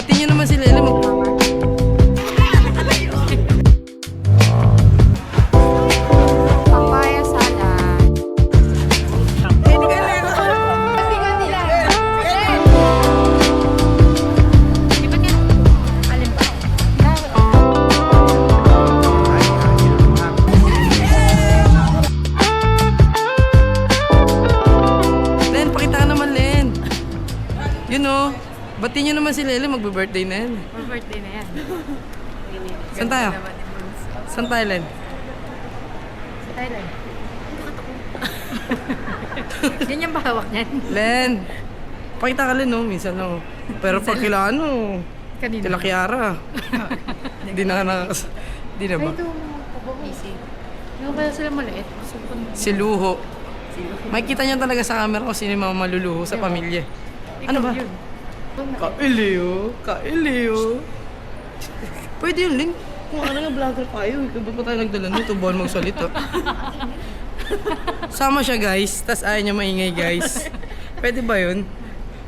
Batiin nyo naman si Lele. Papaya salad. Len, pakita ka naman, Len. Yun o. Batiin nyo naman si Lele. Magbe-birthday na yan. Birthday na yan. Saan tayo? Saan tayo, Len? Sa Thailand. Yan yung bahawak niyan. Len. Pakita ka, Len, no? Minsan, no? Pero pag kila, ano? Kanina. Kila Kiara. Hindi na nakakas... Hindi na ba? Ay, ito mga easy. Yung kaya sila maliit. Si Luho. Makikita niyo talaga sa camera kung sino yung mga maluluho sa pamilya. Ano ba? Yun. Kailio. Kailio. Pwede yun, Lin. Kung ano nga vlogger tayo, ba't pa tayo nagdala nito? Bawal magsalita. Sama siya, guys. Tas ayaw niya maingay, guys. Pwede ba yun?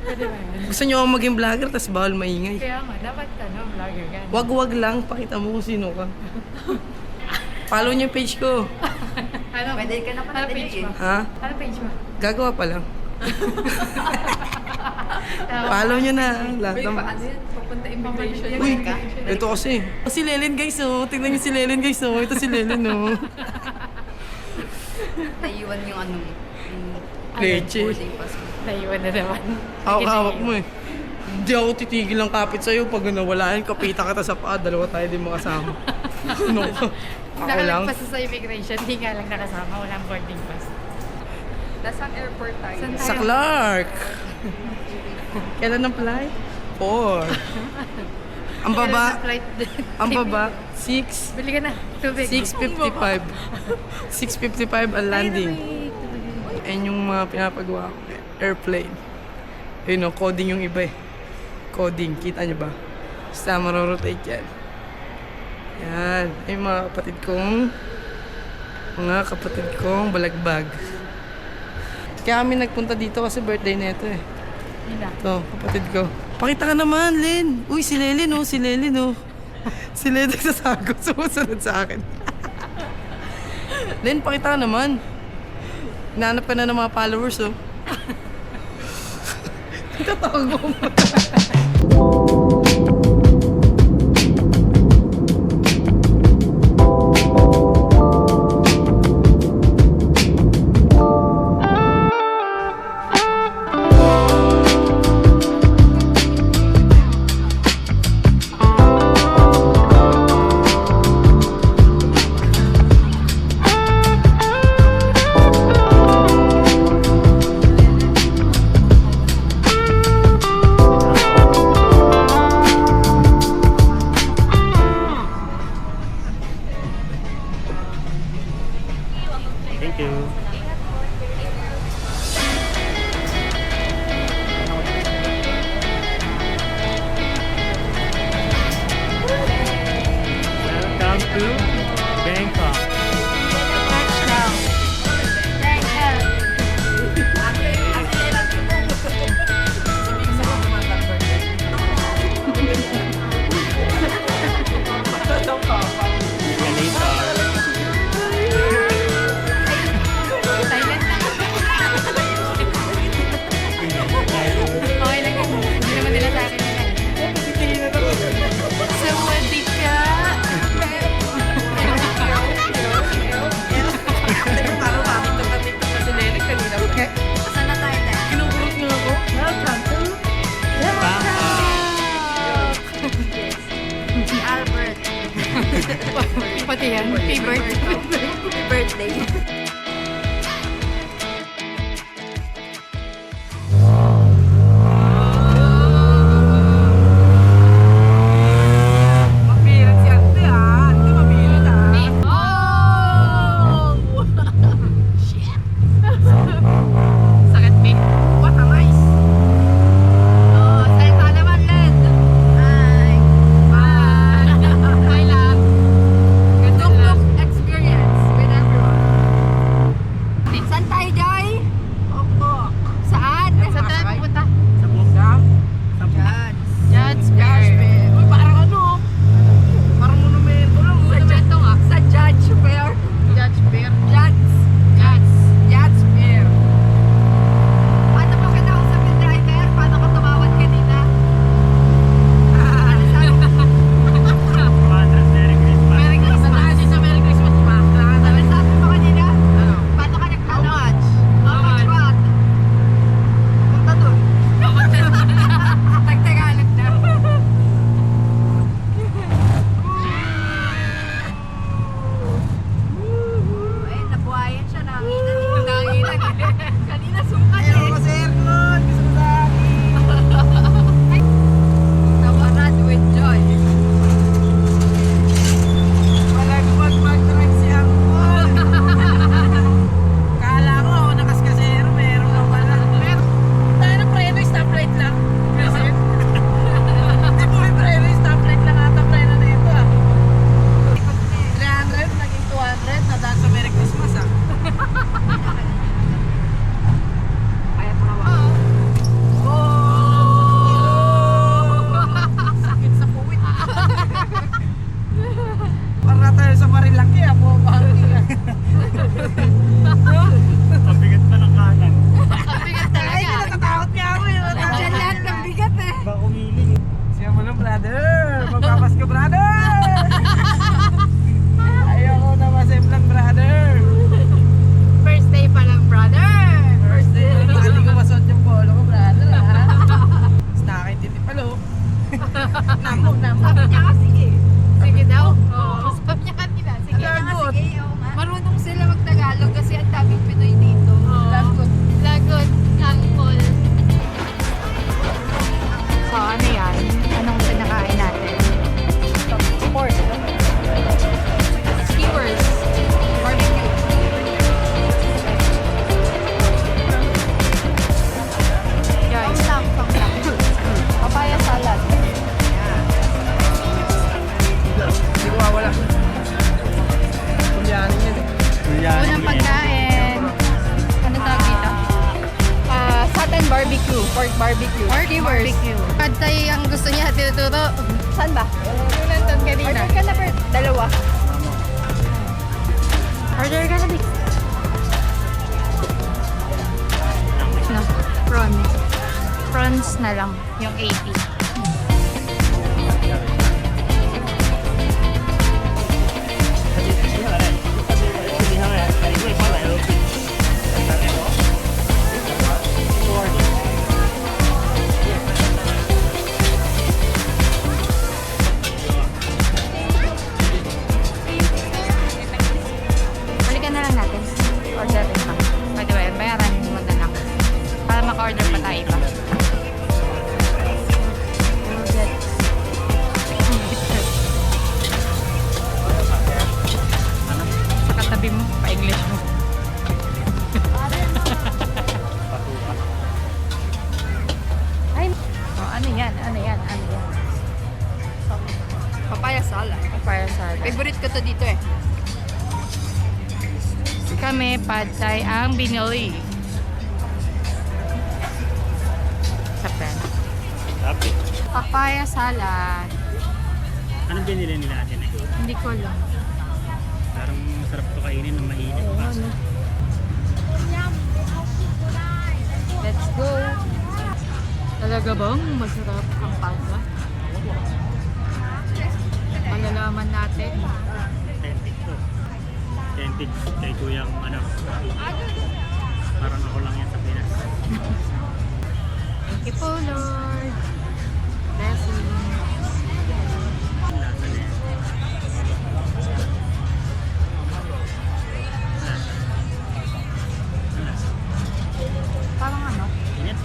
Pwede ba yun? Gusto niyo ako maging vlogger, tas bawal maingay. Kaya nga, dapat vlogger ka. Wag-wag lang, pakita mo kung sino ka. Follow niyo yung page ko. Ano? Pwede ka na pa natin page mo? Ha? Ano page mo? Gagawa pa lang. Follow niyo na. Lahat ng... Papunta invitation. Uy, ito kasi. Si Lelen, guys, oh. Tingnan niyo si Lelen, guys, oh. Ito si Lelen, oh. Naiwan yung ano mo. Leche. Naiwan na naman. Hawak mo eh. Hindi ako titigil ng kapit sa'yo pag nawalaan, kapita kita sa paa, dalawa tayo din makasama. Ano ka? Ako lang. Nakalagpas sa immigration, hindi nga lang nakasama, walang boarding pass. Nasa airport tayo. Saan Sa Clark. Kailan ang flight? 4. Ang baba, Flight. ang baba, 6. Bili ka na, tubig. 6:55. 6:55 ang landing. Ayun yung mga pinapagawa ko. Airplane. Ayun o, coding yung iba eh. Coding, kita nyo ba? Basta marorotate yan. Yan. Ay mga kapatid kong balagbag. Kaya kami nagpunta dito kasi birthday na ito eh. Nila. Ito, kapatid ko. Pakita ka naman, Len. Uy, si Lele no, si Lele no. Si Lele nagsasagot, sumusunod sa akin. Len, pakita ka naman. Hinahanap ka na ng mga followers, oh. Tatawag mo. Thank you. Welcome to Bangkok. Okay lang yun. Hindi naman nila sa akin yan. Sawadee ka! Saan na tayo tayo? Kinukulot niyo ako. Welcome to Si Albert. Pati yan, favorite. Birthday. Mabirat si ate ah. Hindi mabirat ah. Sakit, Mick. What a nice. Oh, salita naman, Len. Hi. Bye. Bye, love. Ganda Tuk-tuk lang. experience with everyone. brother! Magpapasko, brother! Ayoko na masemplang, brother! First day pa lang, brother! First day, baka hindi ko masuot yung polo ko, brother, ha? Snakin din palo. Namog. Sabi niya kasi eh. Sige daw. Oo. Sabi niya kanina. Sige. Lagot. Sige, oo nga. Marunong sila mag-Tagalog kasi ang daming Pinoy dito. Lagot. Lagot. Angkol. So, ano yan? Anong pinakain natin? Sport. Skewers. Barbecue. Guys. Pang lang. Papaya salad. Hindi ko mawala. Kulyanin yan eh. Unang pagkain. Ano tawag dito? Satin barbecue. Pork barbecue. Barbecue. Pad Thai ang gusto niya tinuturo. Saan ba? Yung nandun kanina. Order ka na, Bert. Dalawa. Order ka na, Bix. No, prawns. Prawns na lang. Yung 80. Balikan na lang natin. Order rin pa. Pwede ba yan? Bayaran mo na lang. Para maka-order pa tayo iba. Sa katabi mo, pa-English mo. Ay, oh, ano yan? Ano yan? Ano yan? Papaya salad. Papaya salad. Favorite ko to dito eh. Kami, Pad Thai ang binili. Sa pen. Sabi. Papaya salad. Anong binili nila atin eh? Hindi ko alam. Parang masarap to kainin ng mainit pa. Let's go. Talaga bang masarap ang pasta? Malalaman natin. Authentic to. Authentic kay kuyang ano. Parang ako lang yan sa Pinas. Thank you po, Lord. Blessing. Ang lasa na yan. Lasa. Ang lasa. Parang ano? Init.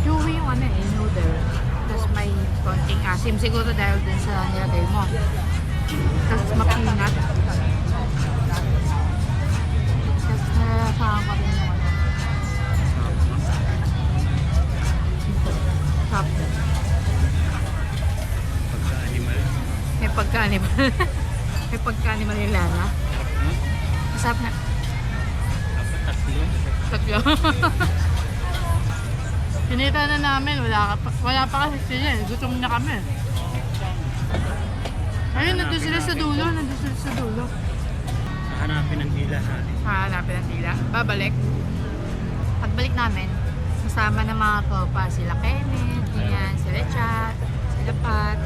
Chewy yung ano eh, noodle. Tapos may konting asim. Siguro dahil din sa nilagay mo. Tapos makinat. Tapos nasasama pa rin yung ano. Sarap. Pagka-animal. May pagka-animal. May pagka-animal yung lana. Hmm? Masarap na. Dapat tatlo. Tatlo. Pinita na namin. Wala pa kasi sila eh. Gutom na kami. Ayun, nandun sila sa dulo. Nandun sila sa dulo. Hanapin ang dila natin. Hanapin ang tila. Babalik. Pagbalik namin, kasama ng mga tropa. Sila Kenneth, ganyan, sila Chat, sila Pat.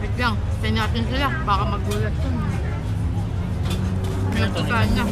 Wait lang, tayo natin sila. Baka magulat yun. May tusahan niya.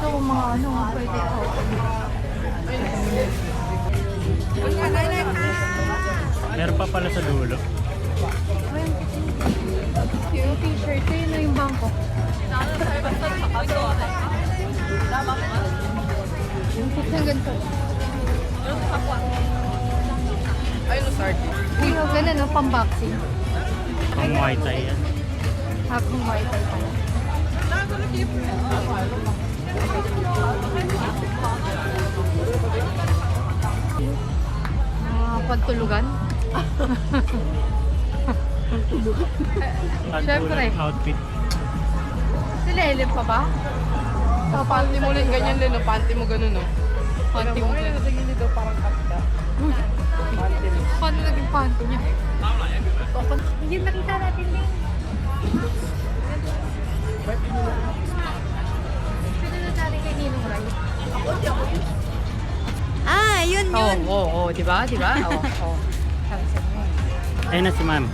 Ito mga ano, pwede ko. Meron pa pala sa dulo. Yung t-shirt, yun na yung bangko. Ang ganito. Ayun o, sardine. Uy, ganun, no? Pang-boxing. Pang Muay Thai yan. Habang white ay pala. Pagtulugan? Siyempre. Outfit. Silelem pa ba? Oh, panty mo rin ganyan din, no? Panty mo ganun, no? Panty mo Ayun, nasa gilid daw, parang kapta. Panty mo. Paano naging panty niya? Hindi makita natin din. Sino na dali kay Ninong Ray? Ah, yun. Oo, di ba? Di ba? Oo, oo. Ayun na si ma'am.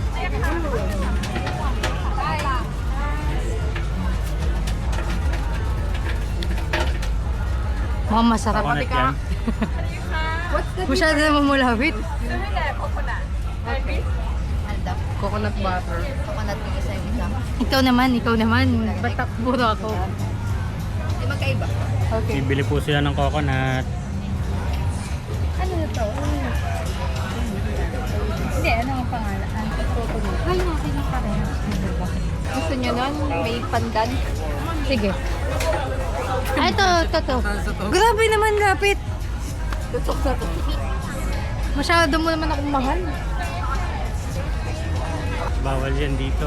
Mukhang masarap. Coconut yan. Masyado naman mulawit. Coconut butter. Coconut yung isa yung isa. Ikaw naman. Batak puro ako. Di magkaiba. Okay. Bibili po sila ng coconut. Ano na to? Hindi, ano ang pangalan? Ay, natin yung pareho. Gusto nyo nun? May pandan? Sige. Ay, ito. Grabe naman, lapit. Tutok na to. Masyado mo naman akong mahal. Bawal yan dito.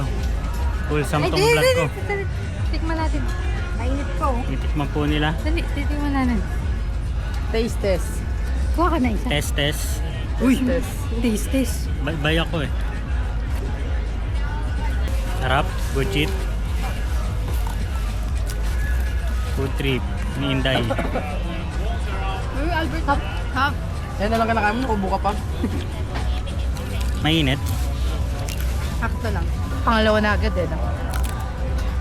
Wholesome Ay, tong vlog ko. dali. Tikman natin. Mainit ko. Itikman po nila. Dali, titikman natin. Taste test. Kuha ka na isa. Test. Uy! Test. Taste. Bay ako eh. Sarap. Good cheat. Food trip. Ni Inday. Uy, Albert. Hap. Yan na lang kinakain mo, ubo ka pa. Mainit. Sakto lang. Pangalawa na agad eh. No?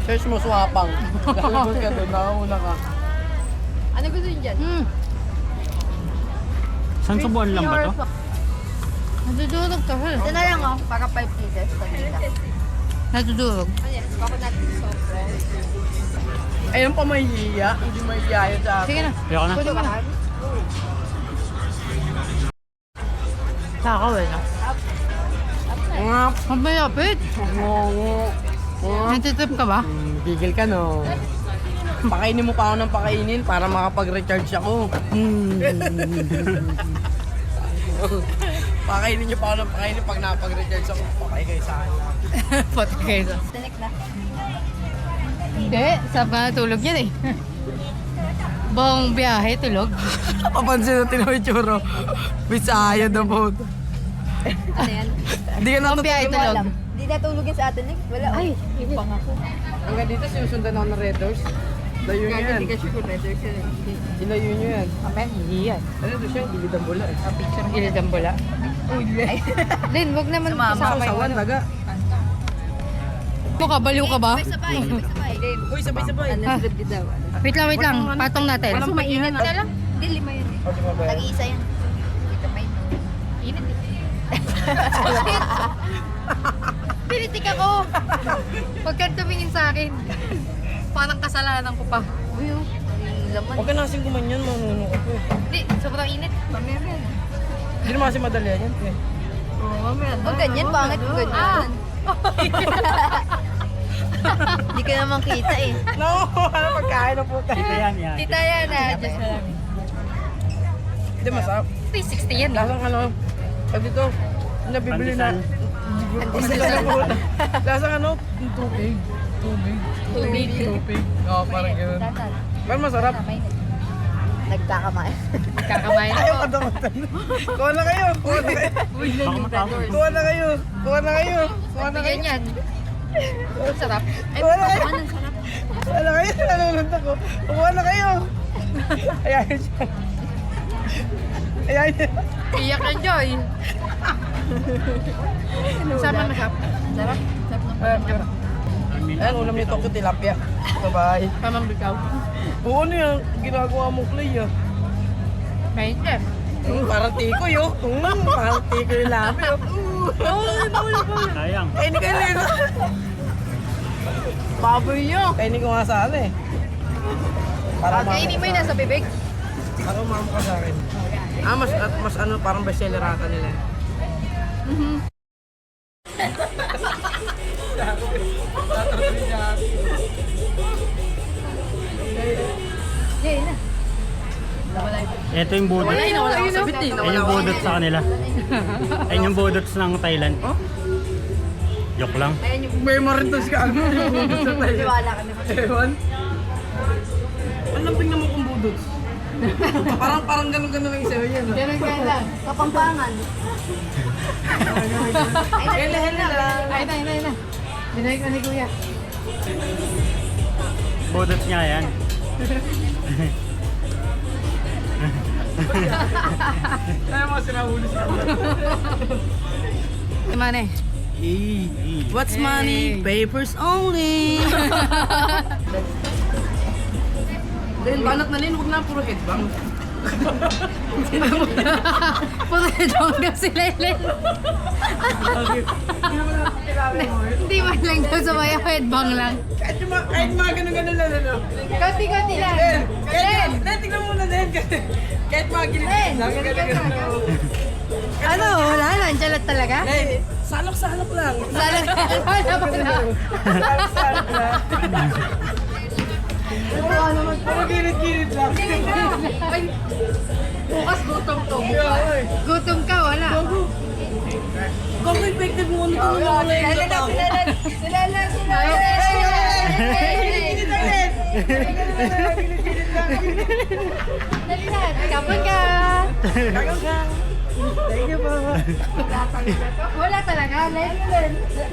Search mo, swapang. Lalabas ka doon, nakauna ka. Ano gusto nyo dyan? Saan subuan lang ba to? Nadudurog ka. Ito na lang oh, para 5 pieces. Pagkita. Nadudurog. Ano yan? Coconut soft rice. Ayun pa mahihiya. Hindi mahihiya yun sa akin. Sige na. Ayoko na. Puno ka na? Sakaw eh. No? Nga. Ang malapit. Natitrip ka ba? Gigil ka, no? Pakainin mo pa ako ng pakainin para makapag-recharge ako. Pakainin niyo pa ako ng pakainin pag nakapag-recharge ako. Pakay kayo sa akin. Pati kayo. Tinik na. Hindi, sarap ka natulog yan eh. Buong biyahe, tulog. Papansin natin ang itsura. Bisaya na po. Ano yan? Hindi ka Buong biyahe, natutulog. tulog. Hindi natulog yan sa atin. Wala. Ay, pang ako. Hanggang dito sinusundan ako ng Red Doors. Layo nyo yan. Hindi ka sure kung better ka. Ilayo nyo yan. Mamaya, hindi yan. Ano doon siya? Gilid ang bula. Picture ng gilid ang bula. Lin, wag naman kasama yung Sawan, ano. laga. Ano ka, baliw ka ba? Sabay. Uy, sabay-sabay. Ano Ah. script daw? Wait lang. Patong natin. Kaso mainit. Isa lang? Hindi, 5 yun eh. Okay, mabaya. Nag-iisa yan. Ito may init eh. Pinitik ako. Huwag kang tumingin sa akin. Parang kasalanan ko pa. Uy, oh. Yung laman. Huwag ka nasing kumanyan, manuno ka po. Hindi, sobrang init. Mamaya yan. Hindi naman kasi madali yan. Huwag ganyan, pangit kung ganyan. Hindi ka naman kita eh. No! Ano pagkain na po tayo? Ito yan. Tita yan na. Diyos na lang. Hindi masarap. 360 yan. Lasang ano, pag dito, nabibili na. Pandesal. Lasang ano, tubig. Tubig. Oo, parang gano'n. Pero masarap. Nagkakamain. Kakamain Ayaw ako. ka damatan. Kuha na kayo. Kuha na kayo. Baka matapos. Kuha na kayo. Kuha na kayo. Kuha na kayo. Bigyan yan. Sarap. Kuha na kayo. Kuha na kayo. Nalulunta ko. Kuha na kayo. Ayayin siya. Ayayin siya. Iyak na Joy. Sama na kap. Sarap. Sarap ng Ayan, ulam nito ko tilapia. Bye-bye. Tamang bitaw. Oo, ano yan? Ginagawa mo clay ah. Kain ka. Parang tikoy oh. Parang tikoy yung labi oh. Sayang. Kainin kayo nito. Baboy nyo. Kainin ko nga sana eh. Para Kainin mo yun nasa bibig. Para umama ka sa akin. Mas ano, parang bestseller ata nila. Ito yung budot. Nawala ko sa biti. Yan yung budot sa kanila. Yan yung budot ng Thailand. Joke lang. Memoritos ka. Wala ka naman. Ewan. Ang lamping naman kong budots. parang ganun-ganun lang isa yun. Ganun ka lang. Kapampangan. Hele lang. Ay na. Dinay ko ni Kuya. Budot niya yan. Kaya mga sinahuli siya. Mane. What's money? Papers only. Then, banat na rin. Huwag na puro headbang. Puto dong daw sila Len. Hindi man lang daw sa maya headbang lang. Kahit mga ganun-ganun lang. Ano? Konti-konti lang. Len, tignan muna din. Kahit mga gilid lang. Ganun-ganun. Ano? Wala lang. Chalat talaga? Len, salok-salok lang. Salat wala pa na. Salok-salok lang. Puro gilid-gilid lang. Ay, bukas gutom to. Gutom ka, wala. Kung effective mo, ano ito na wala yung tao? Kapag ka. Thank you po. Wala talaga, Len.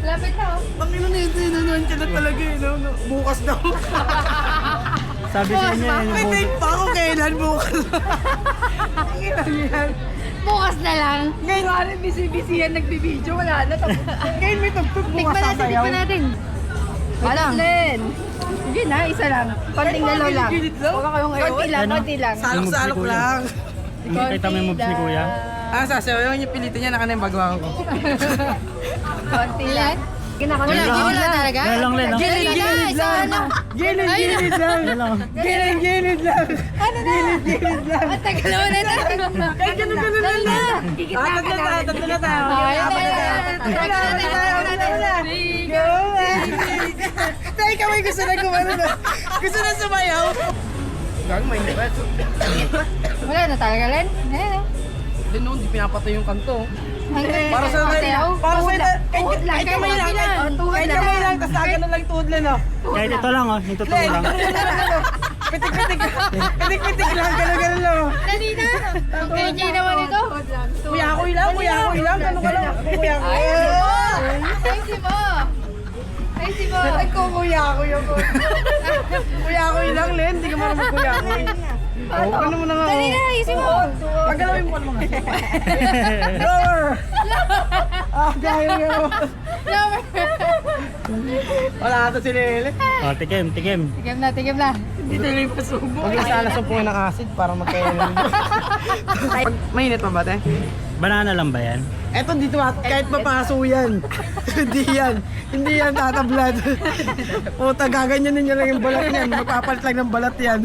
Lapit na, oh. Panginoon na ito, nandiyan na talaga eh. Bukas daw. Sabi sa inyo yan yung May budot. date pa ako kailan bukas. Bukas na lang. Ngayon nga rin, busy-busy yan, nagbibideo. Wala na. Ngayon may tugtog bukas Tikman natin, sasayaw. tikman natin. Alam. Len. Sige na, isa lang. Konting dalaw lang. Gilid lang. Huwag kayong ngayon. Konti lang, Ano? konti lang. Salok-salok lang. Kita mo yung moves ni Kuya. Sasayaw yung pilitin niya, naka na yung bagwang ko. Konti lang. Wala, Yan lang. wala talaga. Yan lang, Len. Gilid lang. Gilid lang. Yan lang. Gilid lang. Gilid lang. Ang tagal mo na ito. Kahit ganun-ganun lang na. Tatlo na tayo. Tayo ka may gusto na gumano na. Gusto na sumayaw. Gang, may nipet. Wala na talaga, Len. Then noon, di pinapatay yung kanto. Para sa Sayaw. para sa Tuhod lang. kahit kamay lang. Tuhod Kahit lang. kamay lang, tapos ganun lang tuhod lang. Kahit ito lang, oh. Yung totoo lang. Pitik-pitik. Pitik-pitik lang, ganun lang. Dali na. Ang KJ naman ito. Kuya ko lang, ganun ka lang. Kuya ko. Ay, si Mo. Ay, si Mo. Ay, kuya ko yun. Kuya ko lang, Len. Hindi ka marunong kuya ko. Oo, ganun mo na nga. Dali na, ayusin mo. Paggalawin mo naman. Lower! Gaya nga mo. Lover. Wala ata si Lele. Oh, tikim. Tigam na. Hindi tayo yung pasubo. Huwag yung salas ng ng acid para magkailan. Mainit pa ba, te? Banana lang ba yan? Eto dito kahit mapaso yan. Hindi yan tatablad. Puta, gaganyanin niya lang yung balat niyan. Magpapalit lang ng balat yan.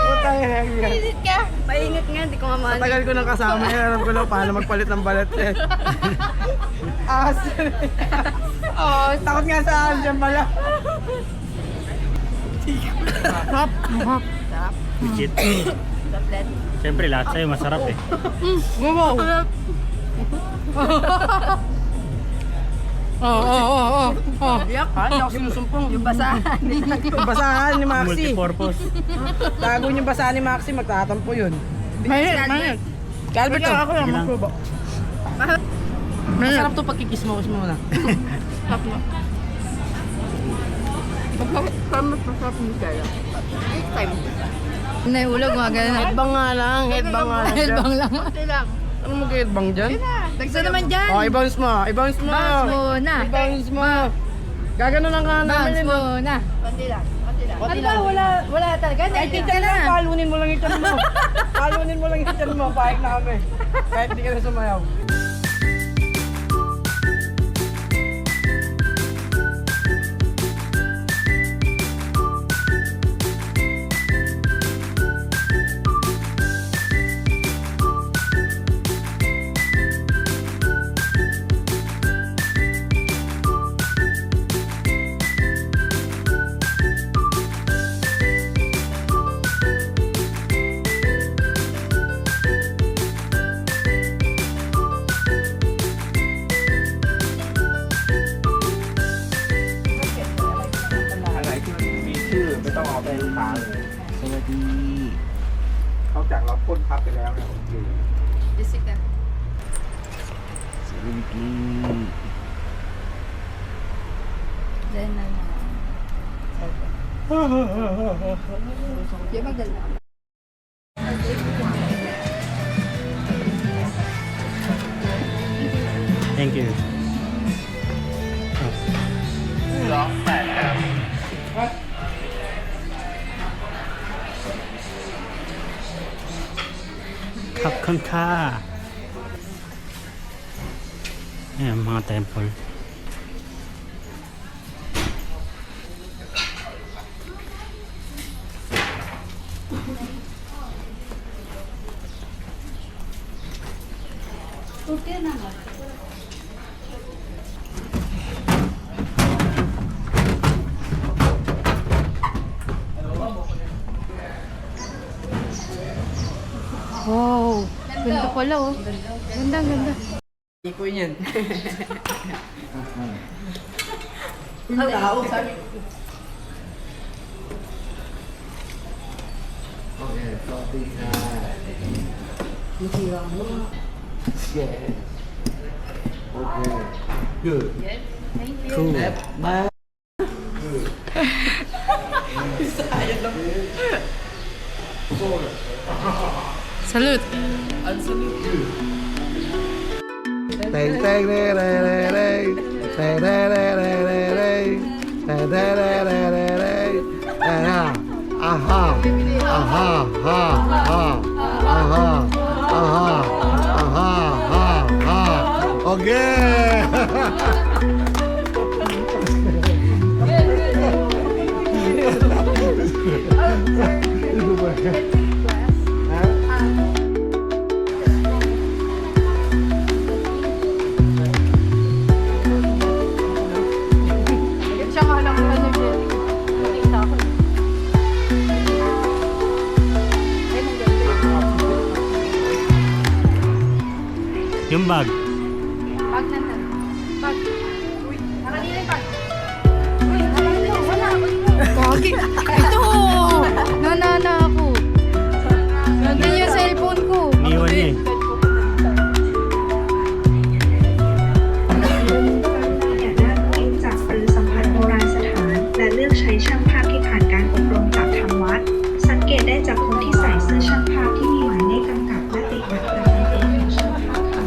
Puta, yan. Visit ka. Mainit nga, hindi ko mamahal. Tagal ko nang kasama yan. Alam ko lang paano magpalit ng balat yan. As. Oh, takot nga sa akin dyan pala. Legit. Siyempre, lahat sa'yo masarap eh. Gumaw. Oo. Yak, hindi ako sinusumpong. Yung basahan. Yung basahan ni Maxi. Multipurpose. Tago yung basahan ni Maxi, magtatampo yun. Mainit. Calvert to. Ako Sige lang. Masarap to pag kikis mo na. Naihulog mga ganun. Headbang nga lang. Headbang lang. Ano mag-headbang dyan? Gusto naman dyan. Oh, i-bounce mo. I-bounce mo. Bounce muna. I-bounce mo. Gagano lang ka namin Bounce yun. muna. Konti lang. Ano ba? Wala talaga. Ay, Nahilig tita ka na. na. Palunin mo lang yung tiyan mo. Palunin mo lang yung tiyan mo. Pahig na kami. Kahit di ka na sumayaw. ดีนอกจากเราพ่นพับไปแล้วนะโอเค Jessica. สวัสดี Then, Di magdala. Thank you. ขอบคุณค่ะเนี่ยmga temple. Wow. Ganda pala oh. Ganda, ganda. Hindi ko yun. Yung tao, sabi ko. Okay, sorry na. Yes. Okay. Good. Cool. Bye. Salute! Teng teng re re re re. Teng re re re re re. Teng re re re re re. Aha. Aha. Aha. Ha. Ha. Aha. Aha. Aha. Ha. Ha. Okay. Tsaka lang ano dyan. Nakita ko. Yung bag. Pag nandan. Pag. Uy, nakanina yung pag. Uy, nakanina. Wala. Kagi. Ito. Nanana ako. Nandun yung cellphone ko. Iniwan niya eh.จากปรือสัมพันธ์โบราณสถาน และเลือกใช้ช่างภาพที่ผ่านการอบรมจากทางวัด สังเกตได้จากคนที่ใส่เสื้อช่างภาพที่มีหมายเลขกำกับและติดบัตรประจำตัวของช่างภาพค่ะ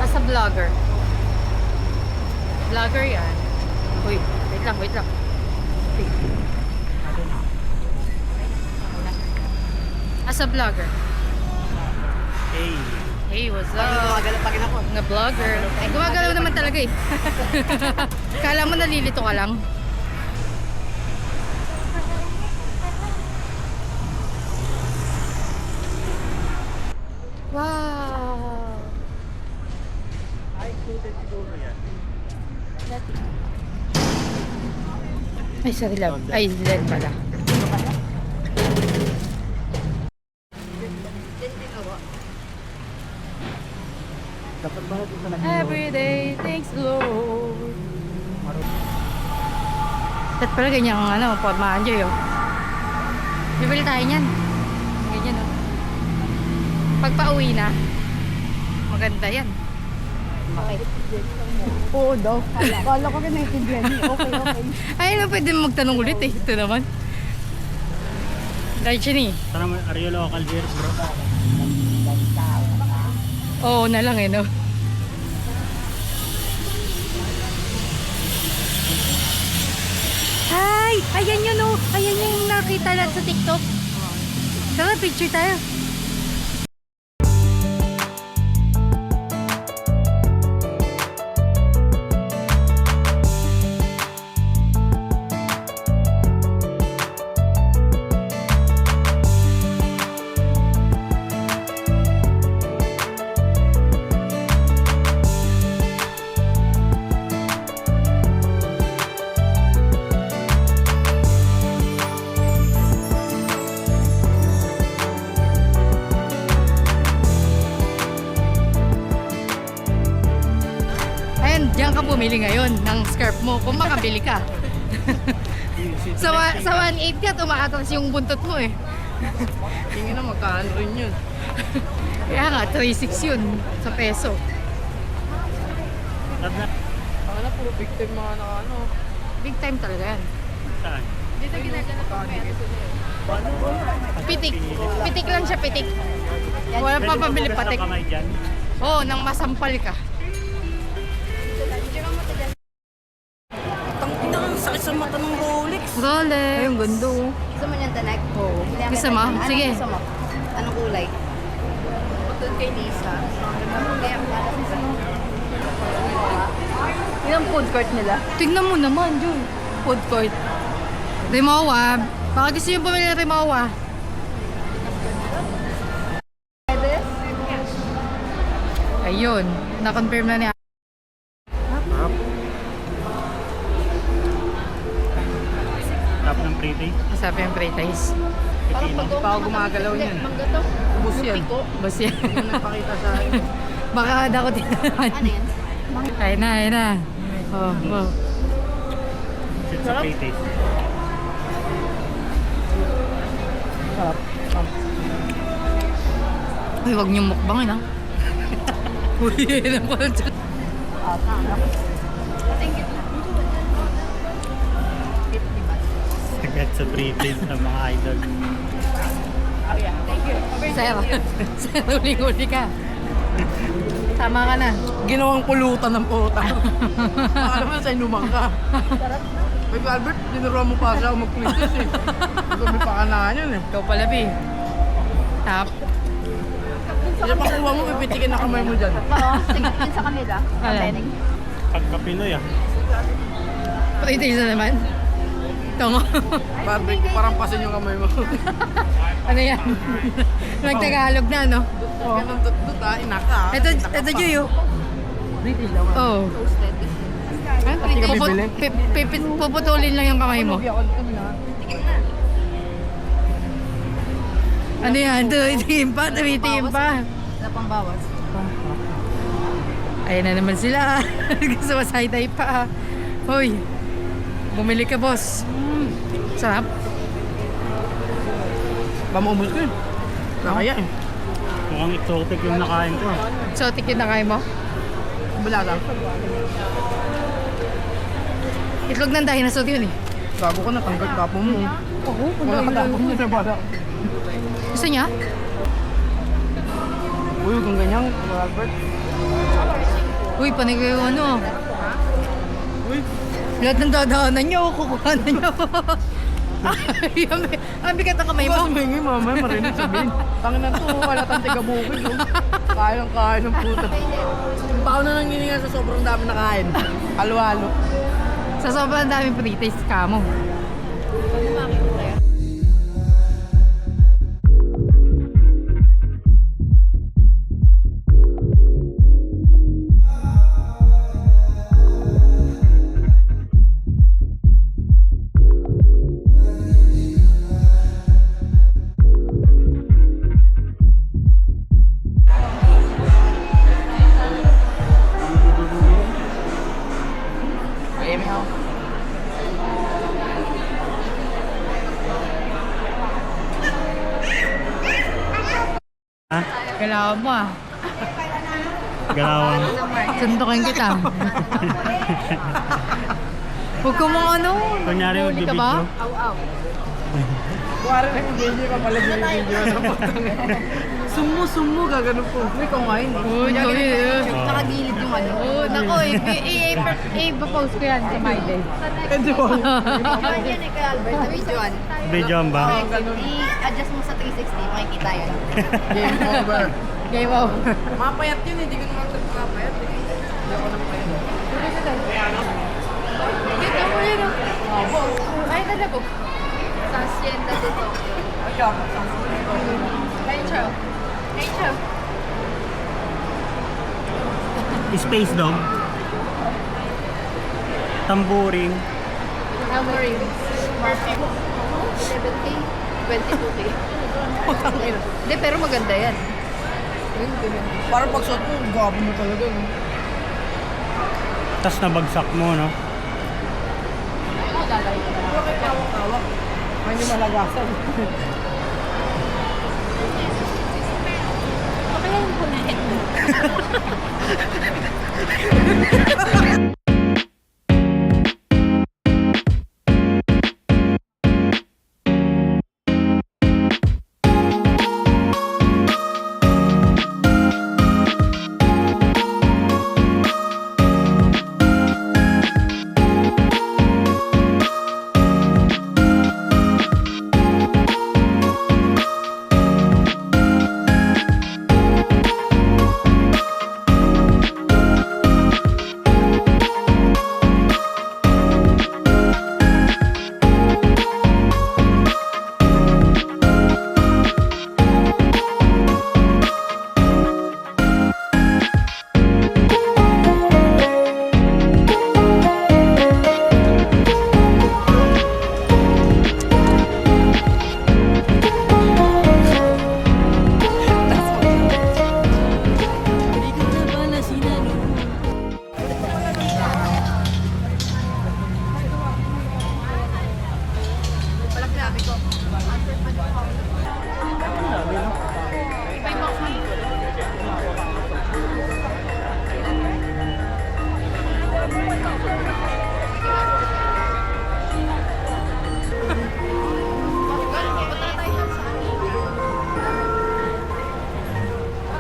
As a vlogger. Vlogger yan. Uy, wait lang, wait lang. As a vlogger. Hey. Hey, what's up? Gumagalaw pa rin ako. Nga vlogger. Ay, gumagalaw naman talaga eh. Kala mo nalilito ka lang. Wow! Ay, sorry love. Ay, LED pala. Every day, thanks Lord. At pala ganyan ang ano, formahan dyan yun. Bibili tayo niyan. Ganyan o. Pag pauwi na, maganda yan. Oo daw. Kala ko rin naiintindihan niya. Okay, okay. Ay, ano pwede mo magtanong ulit eh. Ito naman. Dahil siya ni. Tara mo, are you local here, bro? Oo na lang eh, no? Ay! Ayan yun, oh! Ayan yung nakita natin sa TikTok. Tara, picture tayo. Ayan, diyan ka bumili ngayon ng scarf mo kung makabili ka. sa 1.8 ka, tumaatas yung buntot mo eh. Tingin na magkano rin yun. Kaya nga, 3.6 yun sa peso. Tara na. Baka na puro big time mga na ano. Big time talaga yan. Saan? Dito ginagana pa Pitik. Pitik lang siya, pitik. Walang Pwede papabili mabugas patik. ng kamay dyan? Oo, nang masampal ka. Tangina ang sakit sa mata ng Rolex. Rolex. Ayun, gando. Gusto mo niyang tanag? Oo. Bili ako Gusto ng mo? tanag. Sige. Anong gusto mo? Anong kulay? Doon kay Lisa. Kaya ang lalaki sa'yo. Ilang food court nila? Tignan mo naman, Jun. Food court. Rimowa. Baka gusto nyo bumili ng Rimowa. Ayun. Na-confirm na niya. Top ng pretty. Masarap yung pre-taste. Pipino. Hindi pa ako gumagalaw niyan. Mangga to. Ubus yan. Bas yan. Hindi mo nagpakita sa akin. Baka ako din naman. Ano yan? Ayun na, ayun na. Oh, oh. Sit sa pretty. Uy, wag niyong mukbangin ah. Uy, yun ang pala dyan. Sagat sa pretty ng mga idol. Sir, sir, uling-uli ka. Tama ka na. Ginawang pulutan ng puta. Baka naman sa inumang ka. May Albert, dinuruan mo pa siya mag-quizzes eh. Sabi pa ka na yun eh. Ikaw pala, Bi. Tap. Isa pang kuha mo, pipitikin na kamay mo dyan. Oo, sigat din sa kanila. Alam. Pagka Pinoy ah. Pre-taste na naman. Ito nga. Barbie, parang pasin yung kamay mo. Ano yan? Nagtagalog na, no? Ganun dut-dut ah, inaka. Ito, Joy, oh. British daw. Oh. Hindi ka bibili? Puputulin lang yung kamay mo. Ano yan? Tumitingin pa, tumitingin pa. Wala pang bawas. Ayan na naman sila. Gusto mo side-eye pa. Hoy, bumili ka, boss. Sarap. Ba maubos ko yun? Nakaya eh. Mukhang exotic yung nakain ko. Exotic yung nakain mo? Wala lang. Itlog ng dinosaur yun eh. Bago ko natanggal tapo mo. Oo, Wala ka tapo mo sa bala. Gusto niya? Uy, kung ganyan, Albert. Uy, panay ko yung ano. Uy, Lahat ng dadaanan niyo, kukuha na niyo. Ay, ang bigat ng kamay Mas mo. mahingi mamaya marinig sabihin. Tangin na to, wala tang tiga-bukid. Kaya ng puta. Yung tao na nangininga sa sobrang dami na kain. Halo-halo. Sa sobrang daming pre-taste ka mo. Ha? Kailangan mo ah. Galawan. Suntukin kita. Huwag ka mga ano. Kunyari huli ka ba? magbibidyo. Kuwari na yung video pa pala yung video sa putang. Sumo, gagano po. Uy, kung ngayon eh. Oo, Nakagilid yung ano. Oo, nako i-post ko yan sa my day. Pwede mo. Yan yan eh kay Albert. Sa videoan. Videoan ba? I-adjust mo sa 360. Makikita yan. Game over. Game over. Mapayat yun eh, hindi ko naman mapayat eh. Hindi ako nang payat. Dito mo yun oh. Ay, talaga. Sa Hacienda de Tokyo. Rachel. Rachel. Space Dog. Tamboring. Hammering. Perfect. 7K? 22K. Hindi, pero maganda yan. Parang pagsuot mo, gwapo mo talaga. No? Tapos nabagsak mo, no? Bakit tawak-tawak? May hindi malagasan.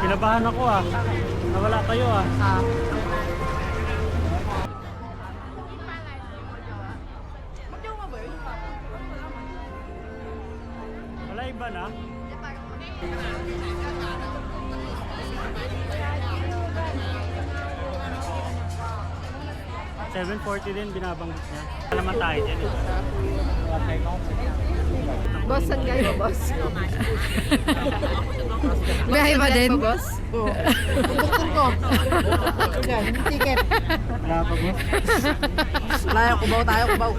Kinabahan ako ah. Nawala kayo ah. Wala iba na? $7.40 din binabanggit niya. Wala naman tayo dyan eh. Boss, saan kayo, boss? Biyahe ba din? boss? Oo. Doktor ko. Yan, ticket. Wala pa ba? Tayo, kubaw.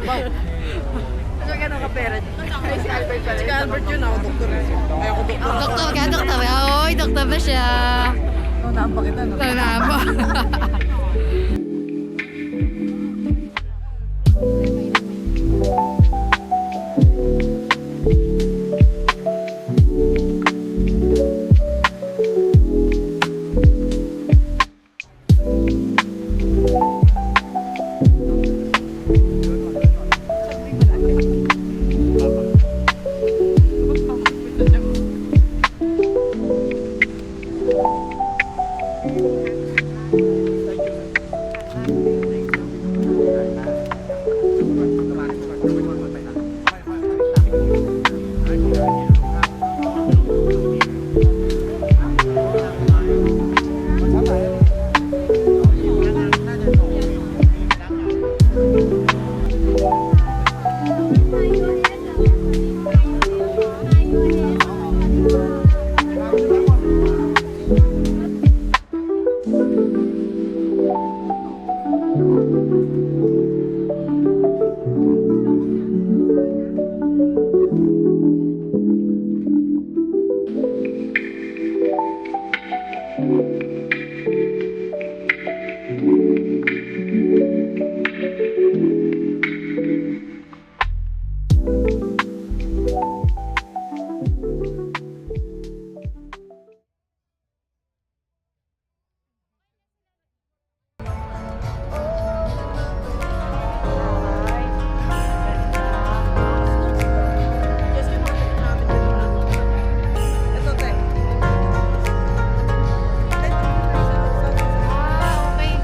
Ano ka pera? Ay, si Albert pala. Si Albert yun, ako doktor. Ay, ako doktor. Doktor ka, doktor. Oy, doktor ba siya? Naan pa kita, no? Tama. Okay.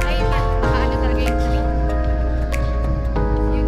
Ay, nakaano talaga yung tree. Yung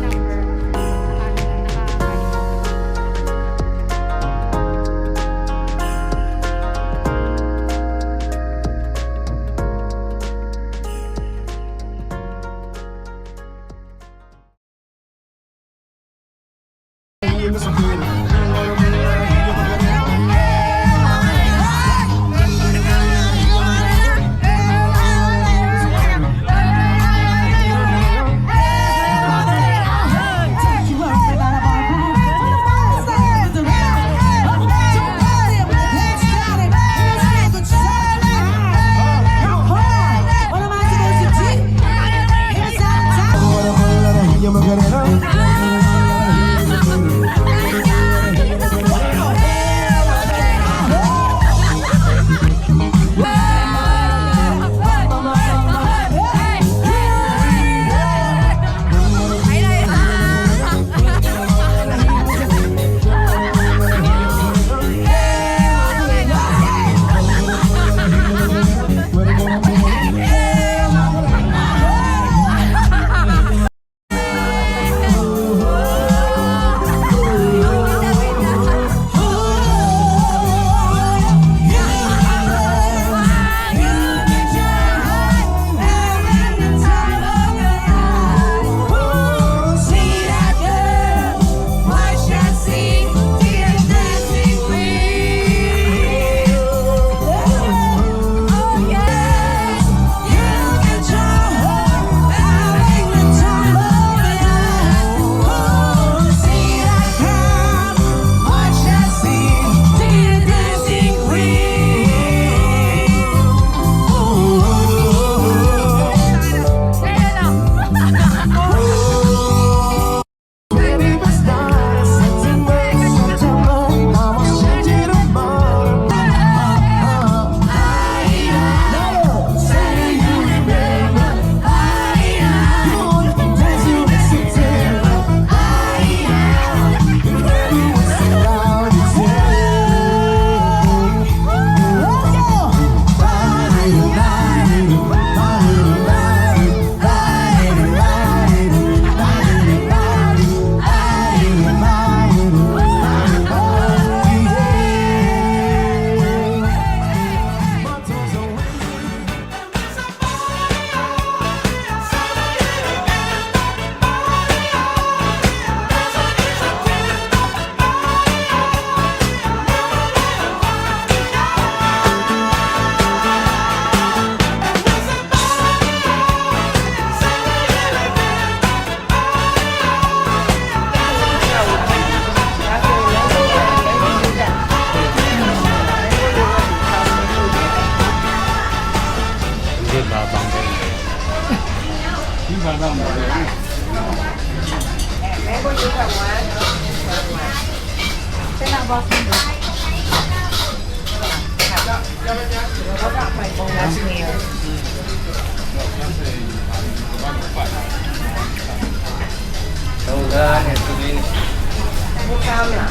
number.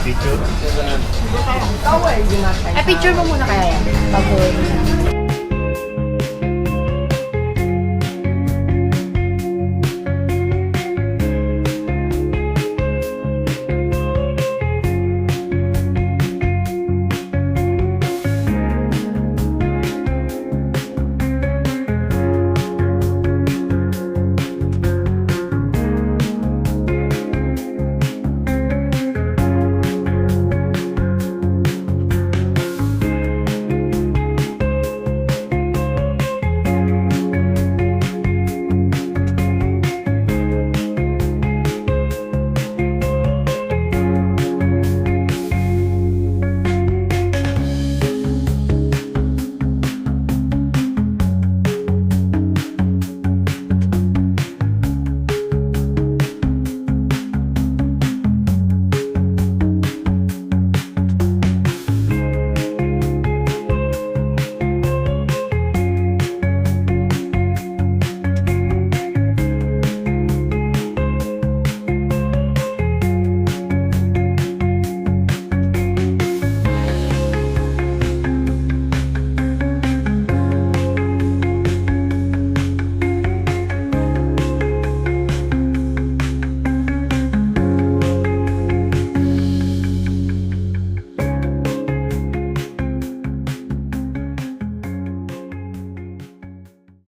Picture. Picture mo muna kaya yan. Bago